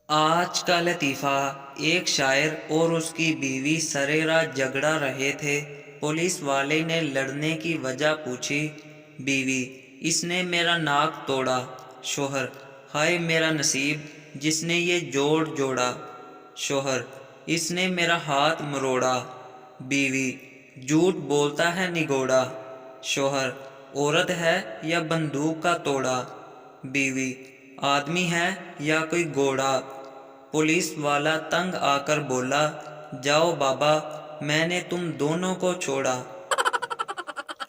آج کا لطیفہ، ایک شاعر اور اس کی بیوی سرے رات جھگڑا رہے تھے۔ پولیس والے نے لڑنے کی وجہ پوچھی۔ بیوی: اس نے میرا ناک توڑا۔ شوہر: ہائے میرا نصیب جس نے یہ جوڑ جوڑا۔ شوہر: اس نے میرا ہاتھ مروڑا۔ بیوی: جھوٹ بولتا ہے نگوڑا۔ شوہر: عورت ہے یا بندوق کا توڑا۔ بیوی: آدمی ہے یا کوئی گھوڑا۔ پولیس والا تنگ آ کر بولا: جاؤ بابا، میں نے تم دونوں کو چھوڑا۔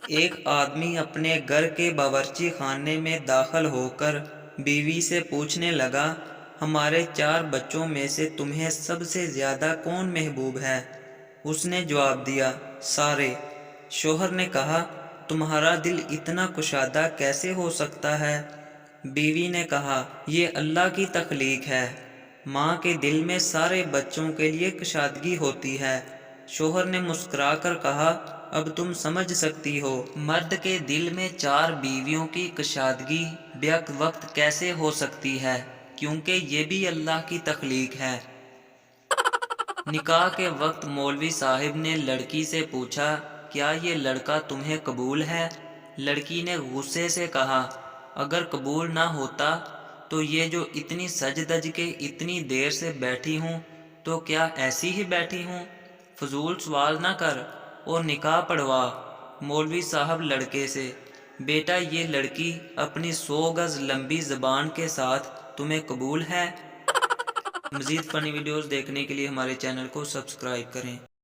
ایک آدمی اپنے گھر کے باورچی خانے میں داخل ہو کر بیوی سے پوچھنے لگا: ہمارے 4 بچوں میں سے تمہیں سب سے زیادہ کون محبوب ہے؟ اس نے جواب دیا: سارے۔ شوہر نے کہا: تمہارا دل اتنا کشادہ کیسے ہو سکتا ہے؟ بیوی نے کہا: یہ اللہ کی تخلیق ہے۔ ماں کے دل میں سارے بچوں کے لیے کشادگی ہوتی ہے۔ شوہر نے مسکرا کر کہا: اب تم سمجھ سکتی ہو مرد کے دل میں 4 بیویوں کی کشادگی بیک وقت کیسے ہو سکتی ہے، کیونکہ یہ بھی اللہ کی تخلیق ہے۔ نکاح کے وقت مولوی صاحب نے لڑکی سے پوچھا: کیا یہ لڑکا تمہیں قبول ہے؟ لڑکی نے غصے سے کہا: اگر قبول نہ ہوتا تو یہ جو اتنی سج دج کے اتنی دیر سے بیٹھی ہوں تو کیا ایسی ہی بیٹھی ہوں؟ فضول سوال نہ کر اور نکاح پڑھوا۔ مولوی صاحب لڑکے سے: بیٹا یہ لڑکی اپنی 100 گز لمبی زبان کے ساتھ تمہیں قبول ہے؟ مزید فنی ویڈیوز دیکھنے کے لیے ہمارے چینل کو سبسکرائب کریں۔